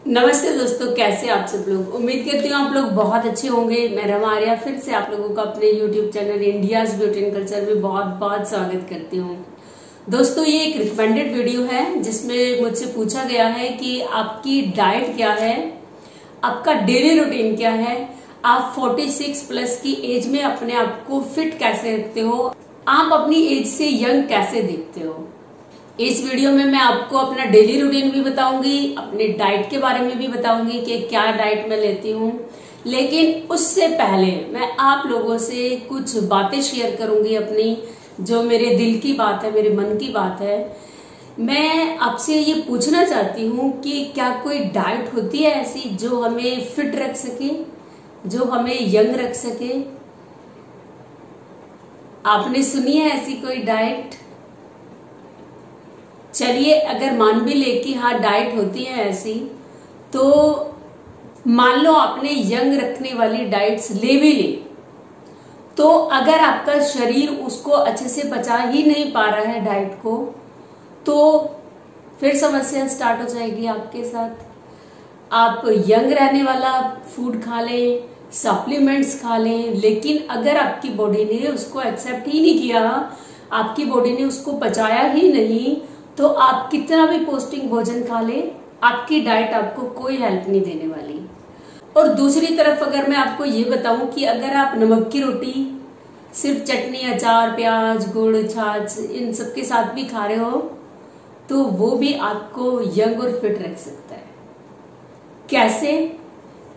नमस्ते दोस्तों, कैसे आप सब लोग। उम्मीद करती हूँ आप लोग बहुत अच्छे होंगे। मैं रमा आर्या फिर से आप लोगों का अपने YouTube channel India's beauty and culture में बहुत बहुत स्वागत करती हूँ। दोस्तों, ये एक रिकमेंडेड वीडियो है जिसमें मुझसे पूछा गया है कि आपकी डाइट क्या है, आपका डेली रूटीन क्या है, आप 46 प्लस की एज में अपने आप को फिट कैसे रखते हो, आप अपनी एज से यंग कैसे दिखते हो। इस वीडियो में मैं आपको अपना डेली रूटीन भी बताऊंगी, अपने डाइट के बारे में भी बताऊंगी कि क्या डाइट मैं लेती हूँ। लेकिन उससे पहले मैं आप लोगों से कुछ बातें शेयर करूंगी अपनी, जो मेरे दिल की बात है, मेरे मन की बात है। मैं आपसे ये पूछना चाहती हूँ कि क्या कोई डाइट होती है ऐसी जो हमें फिट रख सके, जो हमें यंग रख सके। आपने सुनी है ऐसी कोई डाइट? चलिए, अगर मान भी ले कि हाँ डाइट होती है ऐसी, तो मान लो आपने यंग रखने वाली डाइट्स ले भी ली, तो अगर आपका शरीर उसको अच्छे से पचा ही नहीं पा रहा है डाइट को, तो फिर समस्या स्टार्ट हो जाएगी आपके साथ। आप यंग रहने वाला फूड खा लें, सप्लीमेंट्स खा लें, लेकिन अगर आपकी बॉडी ने उसको एक्सेप्ट ही नहीं किया, आपकी बॉडी ने उसको पचाया ही नहीं, तो आप कितना भी पौष्टिक भोजन खा ले, आपकी डाइट आपको कोई हेल्प नहीं देने वाली। और दूसरी तरफ अगर मैं आपको ये बताऊं कि अगर आप नमक की रोटी सिर्फ चटनी, अचार, प्याज, गुड़, छाछ इन सब के साथ भी खा रहे हो, तो वो भी आपको यंग और फिट रख सकता है। कैसे,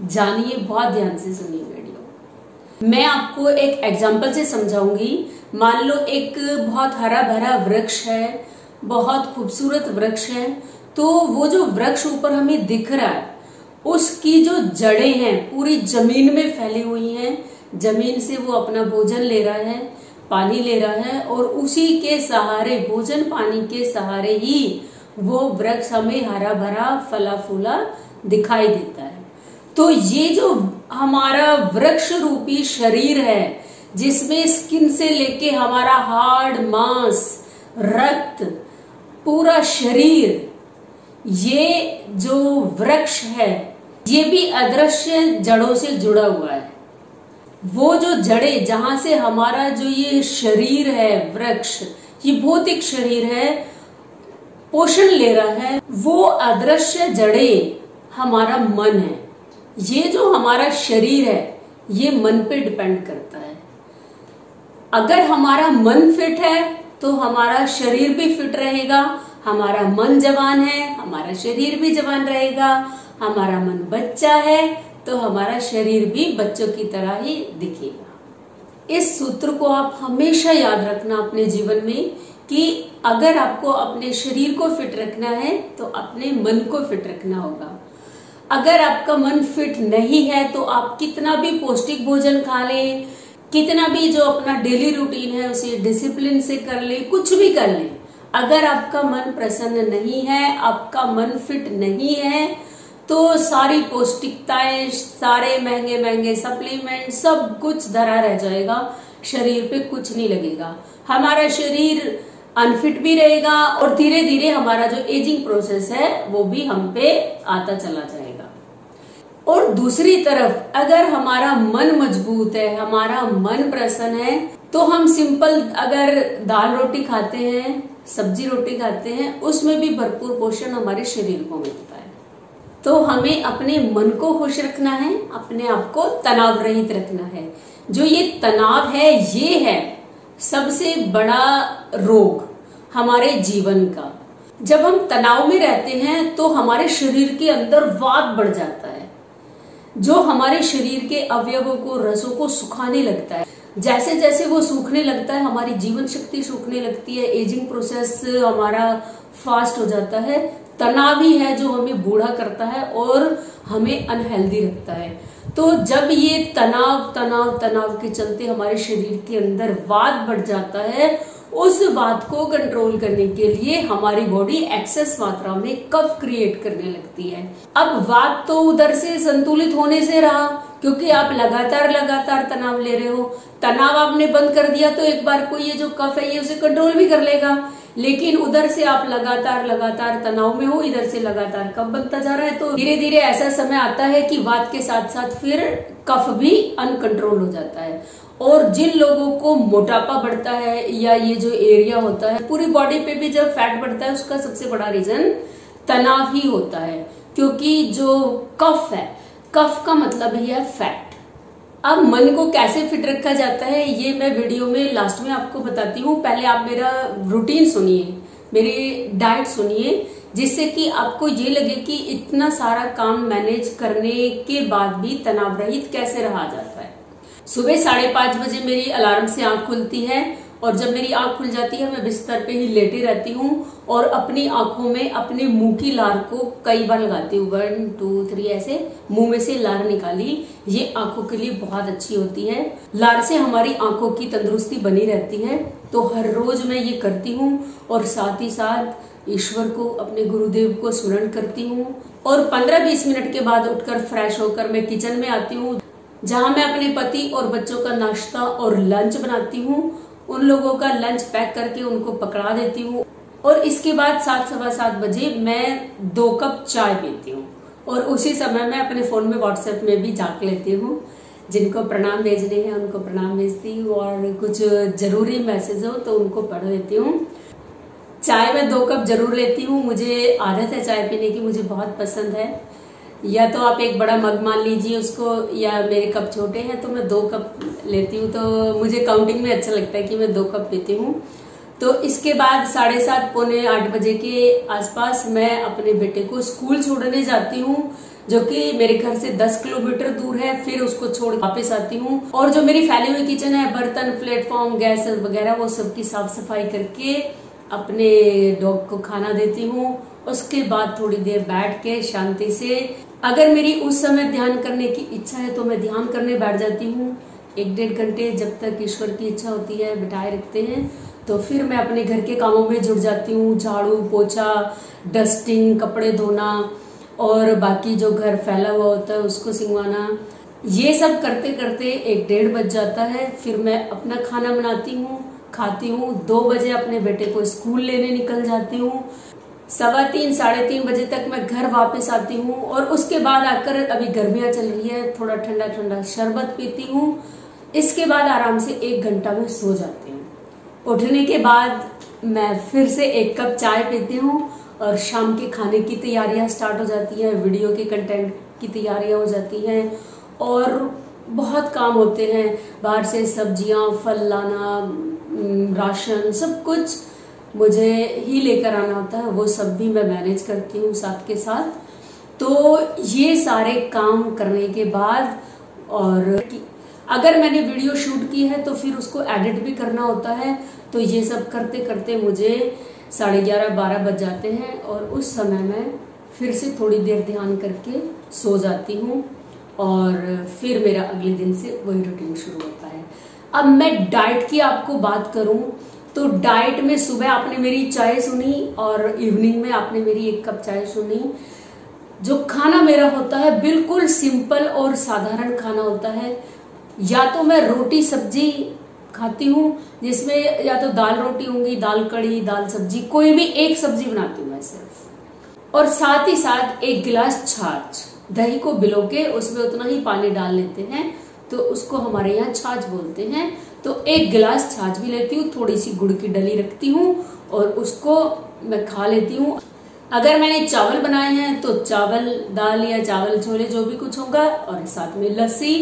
जानिए, बहुत ध्यान से सुनिए वीडियो। मैं आपको एक एग्जाम्पल से समझाऊंगी। मान लो एक बहुत हरा भरा वृक्ष है, बहुत खूबसूरत वृक्ष है, तो वो जो वृक्ष ऊपर हमें दिख रहा है, उसकी जो जड़ें हैं पूरी जमीन में फैली हुई हैं। जमीन से वो अपना भोजन ले रहा है, पानी ले रहा है, और उसी के सहारे, भोजन पानी के सहारे ही वो वृक्ष हमें हरा भरा फला फूला दिखाई देता है। तो ये जो हमारा वृक्ष रूपी शरीर है, जिसमें स्किन से लेके हमारा हाड़, मांस, रक्त, पूरा शरीर, ये जो वृक्ष है, ये भी अदृश्य जड़ों से जुड़ा हुआ है। वो जो जड़ें, जहां से हमारा जो ये शरीर है, वृक्ष, ये भौतिक शरीर है, पोषण ले रहा है, वो अदृश्य जड़ें हमारा मन है। ये जो हमारा शरीर है, ये मन पे डिपेंड करता है। अगर हमारा मन फिट है तो हमारा शरीर भी फिट रहेगा। हमारा मन जवान है, हमारा शरीर भी जवान रहेगा। हमारा मन बच्चा है तो हमारा शरीर भी बच्चों की तरह ही दिखेगा। इस सूत्र को आप हमेशा याद रखना अपने जीवन में कि अगर आपको अपने शरीर को फिट रखना है तो अपने मन को फिट रखना होगा। अगर आपका मन फिट नहीं है तो आप कितना भी पौष्टिक भोजन खा लें, कितना भी जो अपना डेली रूटीन है उसे डिसिप्लिन से कर ले, कुछ भी कर ले, अगर आपका मन प्रसन्न नहीं है, आपका मन फिट नहीं है, तो सारी पौष्टिकताएं, सारे महंगे महंगे सप्लीमेंट, सब कुछ धरा रह जाएगा, शरीर पे कुछ नहीं लगेगा। हमारा शरीर अनफिट भी रहेगा और धीरे धीरे हमारा जो एजिंग प्रोसेस है वो भी हम पे आता चला जाएगा। और दूसरी तरफ अगर हमारा मन मजबूत है, हमारा मन प्रसन्न है, तो हम सिंपल अगर दाल रोटी खाते हैं, सब्जी रोटी खाते हैं, उसमें भी भरपूर पोषण हमारे शरीर को मिलता है। तो हमें अपने मन को खुश रखना है, अपने आप को तनाव रहित रखना है। जो ये तनाव है, ये है सबसे बड़ा रोग हमारे जीवन का। जब हम तनाव में रहते हैं तो हमारे शरीर के अंदर वात बढ़ जाता है, जो हमारे शरीर के अवयवों को, रसों को सुखाने लगता है। जैसे जैसे वो सूखने लगता है, हमारी जीवन शक्ति सूखने लगती है, एजिंग प्रोसेस हमारा फास्ट हो जाता है। तनाव ही है जो हमें बूढ़ा करता है और हमें अनहेल्दी रखता है। तो जब ये तनाव तनाव तनाव के चलते हमारे शरीर के अंदर वात बढ़ जाता है, उस बात को कंट्रोल करने के लिए हमारी बॉडी एक्सेस मात्रा में कफ क्रिएट करने लगती है। अब वात तो उधर से संतुलित होने से रहा, क्योंकि आप लगातार तनाव ले रहे हो। तनाव आपने बंद कर दिया तो एक बार को ये जो कफ है ये उसे कंट्रोल भी कर लेगा। लेकिन उधर से आप लगातार तनाव में हो, इधर से लगातार कफ बनता जा रहा है, तो धीरे धीरे ऐसा समय आता है कि वात के साथ साथ फिर कफ भी अनकंट्रोल हो जाता है। और जिन लोगों को मोटापा बढ़ता है या ये जो एरिया होता है पूरी बॉडी पे भी जब फैट बढ़ता है, उसका सबसे बड़ा रीजन तनाव ही होता है, क्योंकि जो कफ है, कफ का मतलब ही है फैट। अब मन को कैसे फिट रखा जाता है ये मैं वीडियो में लास्ट में आपको बताती हूँ। पहले आप मेरा रूटीन सुनिए, मेरी डाइट सुनिए, जिससे कि आपको ये लगे कि इतना सारा काम मैनेज करने के बाद भी तनाव रहित कैसे रहा जाता है। सुबह 5:30 बजे मेरी अलार्म से आंख खुलती है, और जब मेरी आंख खुल जाती है मैं बिस्तर पे ही लेटी रहती हूँ और अपनी आंखों में अपने मुंह की लार को कई बार लगाती हूँ। 1 2 3 ऐसे मुंह में से लार निकाली। ये आंखों के लिए बहुत अच्छी होती है। लार से हमारी आंखों की तंदुरुस्ती बनी रहती है, तो हर रोज मैं ये करती हूँ। और साथ ही साथ ईश्वर को, अपने गुरुदेव को स्मरण करती हूँ। और 15-20 मिनट के बाद उठकर फ्रेश होकर मैं किचन में आती हूँ, जहाँ मैं अपने पति और बच्चों का नाश्ता और लंच बनाती हूँ। उन लोगों का लंच पैक करके उनको पकड़ा देती हूँ, और इसके बाद 7-7:15 बजे मैं 2 कप चाय पीती हूँ। और उसी समय मैं अपने फोन में व्हाट्सएप में भी झांक लेती हूँ, जिनको प्रणाम भेजने हैं उनको प्रणाम भेजती हूँ, और कुछ जरूरी मैसेज हो तो उनको पढ़ लेती हूँ। चाय मैं 2 कप जरूर लेती हूँ। मुझे आदत है चाय पीने की, मुझे बहुत पसंद है। या तो आप एक बड़ा मग मान लीजिए उसको, या मेरे कप छोटे हैं तो मैं 2 कप लेती हूँ। तो मुझे काउंटिंग में अच्छा लगता है कि मैं 2 कप पीती हूँ। तो इसके बाद 7:30-8 बजे के आसपास मैं अपने बेटे को स्कूल छोड़ने जाती हूँ, जो कि मेरे घर से 10 किलोमीटर दूर है। फिर उसको छोड़ वापस आती हूँ, और जो मेरी फैली हुई किचन है, बर्तन, प्लेटफॉर्म, गैस वगैरह, वो सबकी साफ सफाई करके अपने डॉग को खाना देती हूँ। उसके बाद थोड़ी देर बैठ के शांति से, अगर मेरी उस समय ध्यान करने की इच्छा है तो मैं ध्यान करने बैठ जाती हूँ 1-1.5 घंटे, जब तक ईश्वर की इच्छा होती है, बिठाए रखते हैं। तो फिर मैं अपने घर के कामों में जुट जाती हूँ, झाड़ू पोछा, डस्टिंग, कपड़े धोना, और बाकी जो घर फैला हुआ होता है उसको सिंगवाना। ये सब करते करते 1-1.5 बज जाता है। फिर मैं अपना खाना बनाती हूँ, खाती हूँ। 2 बजे अपने बेटे को स्कूल लेने निकल जाती हूँ। 3:15-3:30 बजे तक मैं घर वापस आती हूँ, और उसके बाद आकर, अभी गर्मियां चल रही है, थोड़ा ठंडा ठंडा शरबत पीती हूँ। इसके बाद आराम से 1 घंटा में सो जाती हूँ। उठने के बाद मैं फिर से 1 कप चाय पीती हूँ, और शाम के खाने की तैयारियां स्टार्ट हो जाती हैं, वीडियो के कंटेंट की तैयारियां हो जाती हैं, और बहुत काम होते हैं। बाहर से सब्जियां, फल लाना, राशन, सब कुछ मुझे ही लेकर आना होता है, वो सब भी मैं मैनेज करती हूँ साथ के साथ। तो ये सारे काम करने के बाद, और अगर मैंने वीडियो शूट की है तो फिर उसको एडिट भी करना होता है। तो ये सब करते करते मुझे 11:30-12 बज जाते हैं, और उस समय मैं फिर से थोड़ी देर ध्यान करके सो जाती हूँ, और फिर मेरा अगले दिन से वही रूटीन शुरू होता है। अब मैं डाइट की आपको बात करूं तो डाइट में सुबह आपने मेरी चाय सुनी, और इवनिंग में आपने मेरी 1 कप चाय सुनी। जो खाना मेरा होता है बिल्कुल सिंपल और साधारण खाना होता है। या तो मैं रोटी सब्जी खाती हूँ, जिसमें या तो दाल रोटी होंगी, दाल कड़ी, दाल सब्जी, कोई भी एक सब्जी बनाती हूँ मैं सिर्फ। और साथ ही साथ 1 गिलास छाछ, दही को भिगो के उसमें उतना ही पानी डाल लेते हैं, तो उसको हमारे यहाँ छाछ बोलते हैं। तो 1 गिलास छाछ भी लेती हूँ, थोड़ी सी गुड़ की डली रखती हूँ, और उसको मैं खा लेती हूँ। अगर मैंने चावल बनाए हैं तो चावल दाल या चावल छोले जो भी कुछ होगा, और साथ में लस्सी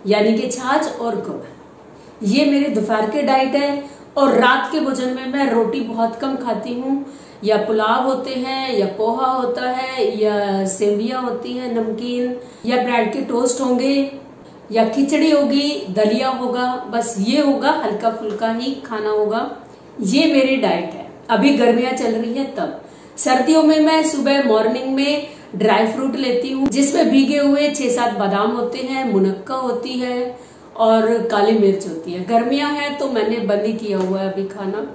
यानी कि छाछ और गुड़। ये मेरे दोपहर के डाइट है। और रात के भोजन में मैं रोटी बहुत कम खाती हूँ, या पुलाव होते हैं, या पोहा होता है, या सेवियां होती है, नमकीन, या ब्रेड के टोस्ट होंगे, या खिचड़ी होगी, दलिया होगा, बस ये होगा, हल्का फुल्का ही खाना होगा। ये मेरी डाइट है। अभी गर्मियां चल रही है तब। सर्दियों में मैं सुबह मॉर्निंग में ड्राई फ्रूट लेती हूँ, जिसमें भीगे हुए 6-7 बादाम होते हैं, मुनक्का होती है, और काली मिर्च होती है। गर्मियां हैं तो मैंने बंद ही किया हुआ है अभी खाना।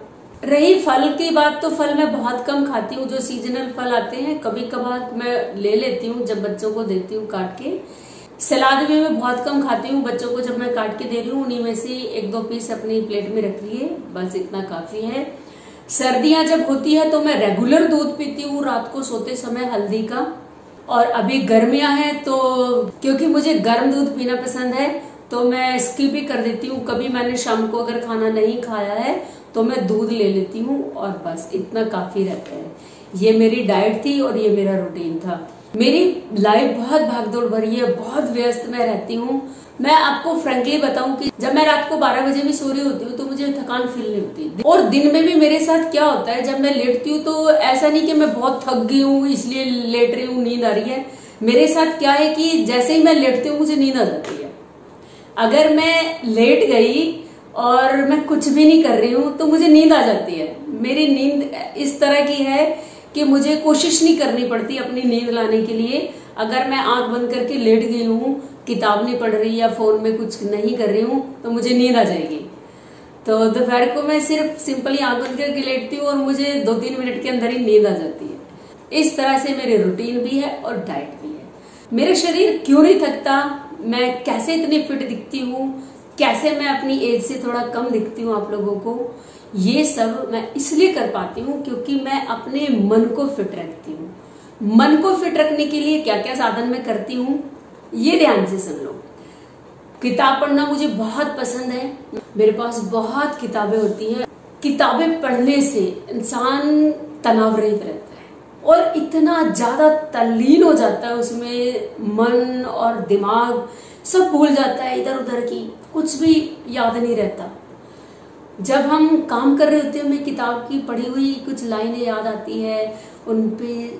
रही फल की बात, तो फल मैं बहुत कम खाती हूँ। जो सीजनल फल आते हैं कभी कभार मैं ले लेती हूँ, जब बच्चों को देती हूँ काट के। सलाद भी मैं बहुत कम खाती हूँ, बच्चों को जब मैं काट के दे रही हूँ उन्हीं में से 1-2 पीस अपनी प्लेट में रख लिए, बस इतना काफी है। सर्दियां जब होती है तो मैं रेगुलर दूध पीती हूँ रात को सोते समय हल्दी का। और अभी गर्मियां हैं तो क्योंकि मुझे गर्म दूध पीना पसंद है तो मैं स्किप भी कर देती हूँ। कभी मैंने शाम को अगर खाना नहीं खाया है तो मैं दूध ले लेती हूँ और बस इतना काफी रहता है। ये मेरी डाइट थी और ये मेरा रूटीन था। मेरी लाइफ बहुत भागदौड़ भरी है, बहुत व्यस्त मैं रहती हूँ। मैं आपको फ्रेंकली बताऊं कि जब मैं रात को 12 बजे भी सो रही होती हूँ तो मुझे थकान फील नहीं होती। और दिन में भी मेरे साथ क्या होता है, जब मैं लेटती हूँ तो ऐसा नहीं कि मैं बहुत थक गई हूँ इसलिए लेट रही हूँ, नींद आ रही है। मेरे साथ क्या है कि जैसे ही मैं लेटती हूँ मुझे नींद आ जाती है। अगर मैं लेट गई और मैं कुछ भी नहीं कर रही हूँ तो मुझे नींद आ जाती है। मेरी नींद इस तरह की है कि मुझे कोशिश नहीं करनी पड़ती अपनी नींद लाने के लिए। अगर मैं आंख बंद करके लेट गई हूँ, किताब नहीं पढ़ रही या फोन में कुछ नहीं कर रही हूँ तो मुझे नींद आ जाएगी। तो दोपहर को मैं सिर्फ सिंपली आंख बंद करके लेटती हूँ और मुझे 2-3 मिनट के अंदर ही नींद आ जाती है। इस तरह से मेरी रूटीन भी है और डाइट भी है। मेरा शरीर क्यों नहीं थकता, मैं कैसे इतनी फिट दिखती हूँ, कैसे मैं अपनी एज से थोड़ा कम दिखती हूँ आप लोगों को, ये सब मैं इसलिए कर पाती हूँ क्योंकि मैं अपने मन को फिट रखती हूँ। मन को फिट रखने के लिए क्या क्या साधन मैं करती हूँ ये ध्यान से सुन लो। किताब पढ़ना मुझे बहुत पसंद है। मेरे पास बहुत किताबें होती हैं। किताबें पढ़ने से इंसान तनाव रहित रहता है और इतना ज्यादा तल्लीन हो जाता है उसमें, मन और दिमाग सब भूल जाता है, इधर उधर की कुछ भी याद नहीं रहता। जब हम काम कर रहे होते हैं हमें किताब की पढ़ी हुई कुछ लाइनें याद आती है, उन पे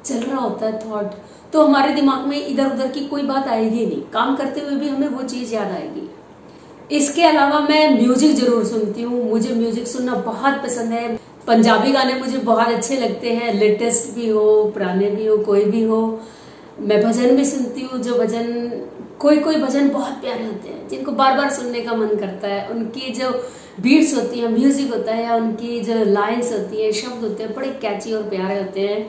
चल रहा होता है थॉट, तो हमारे दिमाग में इधर उधर की कोई बात आएगी नहीं। काम करते हुए भी हमें वो चीज याद आएगी। इसके अलावा मैं म्यूजिक जरूर सुनती हूँ। मुझे म्यूजिक सुनना बहुत पसंद है। पंजाबी गाने मुझे बहुत अच्छे लगते हैं, लेटेस्ट भी हो पुराने भी हो कोई भी हो। मैं भजन भी सुनती हूँ, जो भजन कोई भजन बहुत प्यारे होते हैं जिनको बार बार सुनने का मन करता है। उनकी जो बीट्स होती है, म्यूजिक होता है, या उनकी जो लाइन्स होती है, शब्द होते हैं, बड़े कैची और प्यारे होते हैं।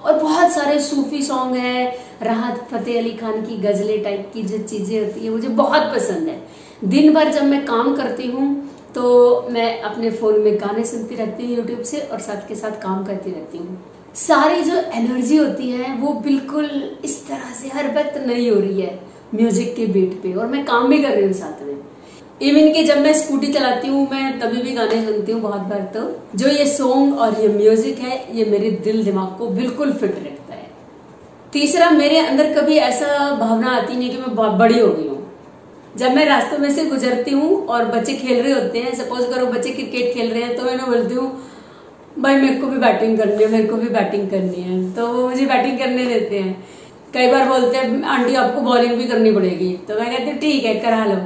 और बहुत सारे सूफी सॉन्ग हैं, राहत फतेह अली खान की गजलें टाइप की जो चीजें होती है मुझे बहुत पसंद है। दिन भर जब मैं काम करती हूँ तो मैं अपने फोन में गाने सुनती रहती हूँ यूट्यूब से और साथ के साथ काम करती रहती हूँ। सारी जो एनर्जी होती है वो बिल्कुल इस तरह से हर वक्त नहीं हो रही है म्यूजिक के बीट पे, और मैं काम भी कर रही हूँ साथ में। इवन कि जब मैं स्कूटी चलाती हूँ मैं तभी भी गाने सुनती हूँ बहुत बार। तो जो ये सॉन्ग और ये म्यूजिक है ये मेरे दिल दिमाग को बिल्कुल फिट रखता है। तीसरा, मेरे अंदर कभी ऐसा भावना आती नहीं कि मैं बहुत बड़ी हो गई हूँ। जब मैं रास्तों में से गुजरती हूँ और बच्चे खेल रहे होते हैं, सपोज करो बच्चे क्रिकेट खेल रहे हैं, तो मैं उन्हें बोलती हूँ भाई मेरे को भी बैटिंग करनी है, मेरे को भी बैटिंग करनी है, तो वो मुझे बैटिंग करने देते हैं। कई बार बोलते हैं आंटी आपको बॉलिंग भी करनी पड़ेगी, तो मैं कहती हूँ ठीक है करा लो।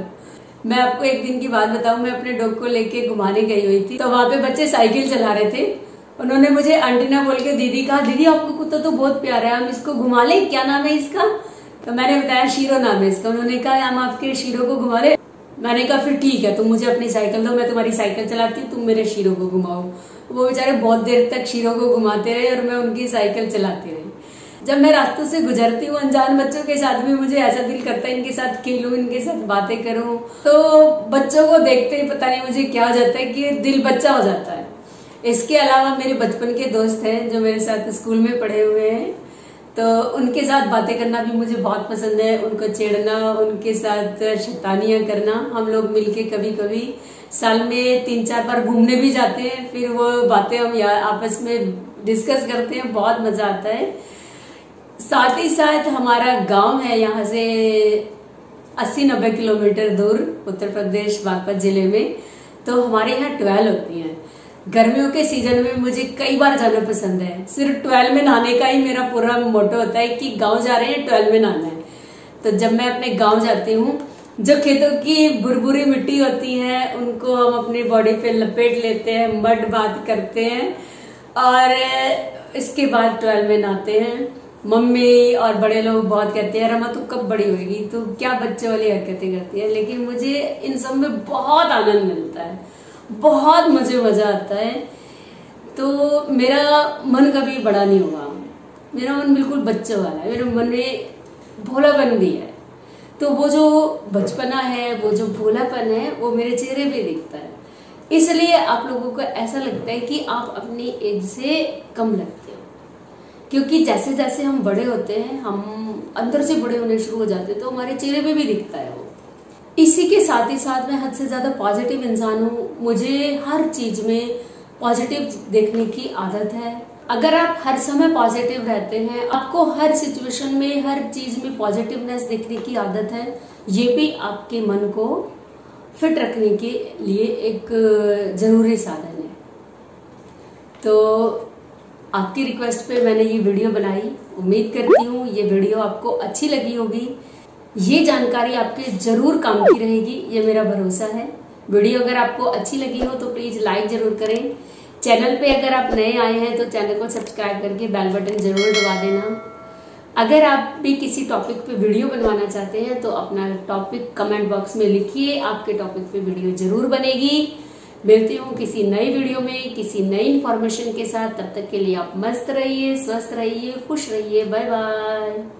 मैं आपको एक दिन की बात बताऊं, मैं अपने डॉग को लेके घुमाने गई हुई थी, तो वहां पे बच्चे साइकिल चला रहे थे। उन्होंने मुझे आंटी ने बोल के दीदी कहा, दीदी आपको कुत्ता तो बहुत प्यारा है, हम इसको घुमा ले, क्या नाम है इसका? तो मैंने बताया शीरो नाम है इसका। उन्होंने कहा हम आपके शीरो को घुमा ले। मैंने कहा फिर ठीक है, तुम मुझे अपनी साइकिल दो, मैं तुम्हारी साइकिल चलाती हूँ, तुम मेरे शीरो को घुमाओ। वो बेचारे बहुत देर तक शीरो को घुमाते रहे और मैं उनकी साइकिल चलाती रही। जब मैं रास्तों से गुजरती हूँ अनजान बच्चों के साथ भी मुझे ऐसा दिल करता है इनके साथ खेलूं, इनके साथ बातें करूं। तो बच्चों को देखते ही पता नहीं मुझे क्या हो जाता है कि दिल बच्चा हो जाता है। इसके अलावा मेरे बचपन के दोस्त हैं जो मेरे साथ स्कूल में पढ़े हुए हैं, तो उनके साथ बातें करना भी मुझे बहुत पसंद है। उनको छेड़ना, उनके साथ शैतानियां करना। हम लोग मिलके कभी कभी साल में 3-4 बार घूमने भी जाते हैं, फिर वो बातें हम आपस में डिस्कस करते हैं, बहुत मजा आता है। साथ ही साथ हमारा गांव है यहाँ से 80-90 किलोमीटर दूर उत्तर प्रदेश बागपत जिले में, तो हमारे यहाँ ट्वेल होती हैं। गर्मियों के सीजन में मुझे कई बार जाना पसंद है। सिर्फ ट्वेल में नहाने का ही मेरा पूरा मोटो होता है कि गांव जा रहे हैं ट्वेल में नहाना है। तो जब मैं अपने गांव जाती हूँ, जो खेतों की बुरबुरी मिट्टी होती है उनको हम अपनी बॉडी पे लपेट लेते हैं, मड बात करते हैं और इसके बाद ट्वेल में नहाते हैं। मम्मी और बड़े लोग बहुत कहते हैं रमा तू कब बड़ी होगी, तो क्या बच्चे वाली हरकतें करती है, लेकिन मुझे इन सब में बहुत आनंद मिलता है, बहुत मुझे मजा आता है। तो मेरा मन कभी बड़ा नहीं होगा, मेरा मन बिल्कुल बच्चे वाला है। मेरे मन में भोलापन भी है, तो वो जो बचपना है, वो जो भोलापन है वो मेरे चेहरे पे दिखता है। इसलिए आप लोगों को ऐसा लगता है कि आप अपनी एज से कम लगते हो, क्योंकि जैसे जैसे हम बड़े होते हैं, हम अंदर से बड़े होने शुरू हो जाते हैं, तो हमारे चेहरे पे भी दिखता है वो। इसी के साथ ही साथ मैं हद से ज्यादा पॉजिटिव इंसान हूँ। मुझे हर चीज में पॉजिटिव देखने की आदत है। अगर आप हर समय पॉजिटिव रहते हैं, आपको हर सिचुएशन में, हर चीज में पॉजिटिवनेस देखने की आदत है, ये भी आपके मन को फिट रखने के लिए एक जरूरी साधन है। तो आपकी रिक्वेस्ट पे मैंने ये वीडियो बनाई। उम्मीद करती हूँ ये वीडियो आपको अच्छी लगी होगी। ये जानकारी आपके जरूर काम की रहेगी, ये मेरा भरोसा है। वीडियो अगर आपको अच्छी लगी हो तो प्लीज लाइक जरूर करें। चैनल पे अगर आप नए आए हैं तो चैनल को सब्सक्राइब करके बेल बटन जरूर दबा देना। अगर आप भी किसी टॉपिक पे वीडियो बनवाना चाहते हैं तो अपना टॉपिक कमेंट बॉक्स में लिखिए, आपके टॉपिक पे वीडियो जरूर बनेगी। मिलती हूँ किसी नई वीडियो में किसी नई इंफॉर्मेशन के साथ। तब तक के लिए आप मस्त रहिए, स्वस्थ रहिए, खुश रहिए। Bye bye.